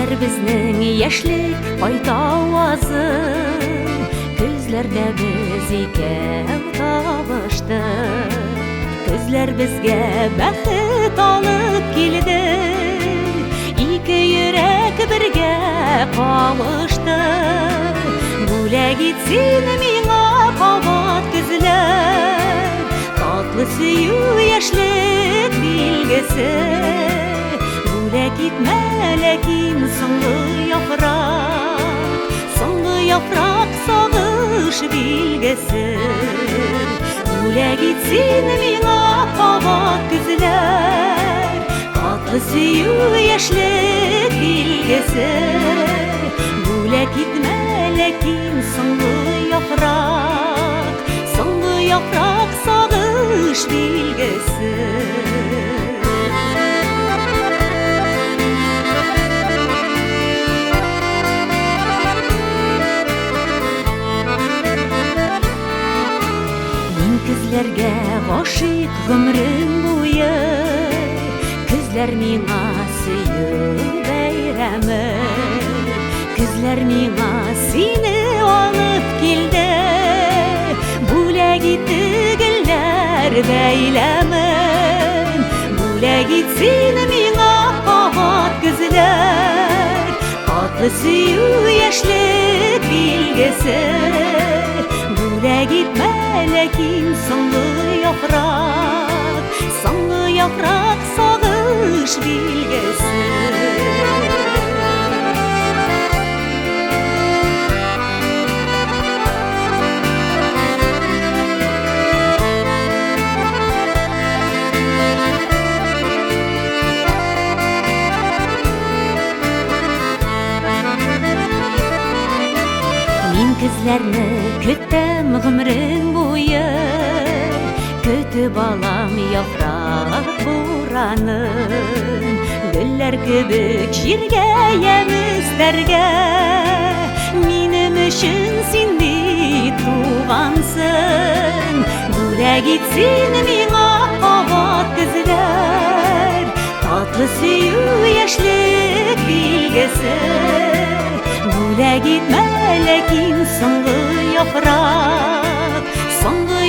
Ишетер безнең яшьлек кайта авазын, күзләрдә без икәү табыштык. Күзләр безгә бәхет алып килде, ике йөрәк бергә кавышты. Бүләк ит син миңа кабат күзләр, татлы сөю яшьлек билгесе. Бүләк итмә ләкин соңгы яфрак сагыш билгесе. Бүләк ит син миңа кабат күзләр, татлы сөю яшьлек билгесе. Бүләк итмә ләкин соңгы яфрак сагыш билгесе. Күзләргә гашыйк гомрем буе, күзләр миңа сөю бәйрәме. Күзләр миңа сине алып килде, бүләк итте гөлләр бәйләмен. Бүләк ит син миңа кабат күзләр, татлы сөю яшьлек билгесе. Бүләк итмә ләкин соңгы яфрак сагыш билгесе. Мин күзләрне көтәм гомрем буе, көтеп алам яфрак буранын. Гөлләр кебек җиргә яместәргә, минем өчен син бит тугансың. Бүләк ит син миңа кабат күзләр, татлы сөю яшьлек билгесе. Бүләк итмә ләкин соңгы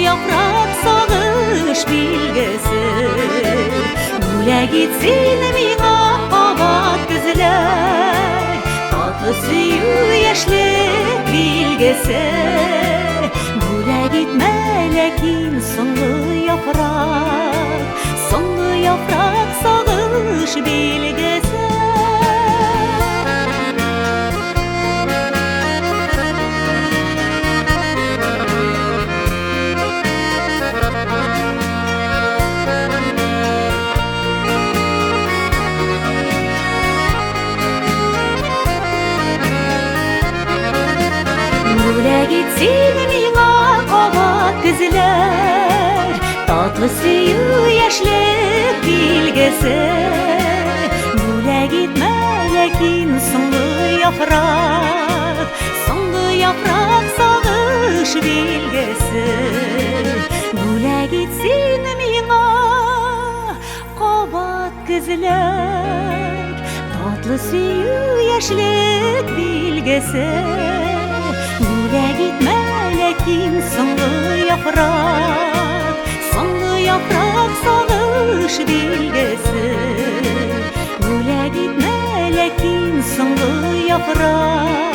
яфрак сагыш билгесе. Бүләк ит син миңа кабат күзләр, татлы сөю яшьлек билгесе. Бүләк итмә ләкин соңгы яфрак сагыш билгесе. Бүләк ит син миңа кабат күзләр, татлы сөю яшьлек билгесе. Бүләк итмә ләкин соңгы яфрак сагыш билгесе. Бүләк ит син миңа кабат күзләр, татлы сөю яшьлек билгесе. Бүләк итмә ләкин соңгы яфрак сагыш билгесе. Бүләк итмә ләкин соңгы яфрак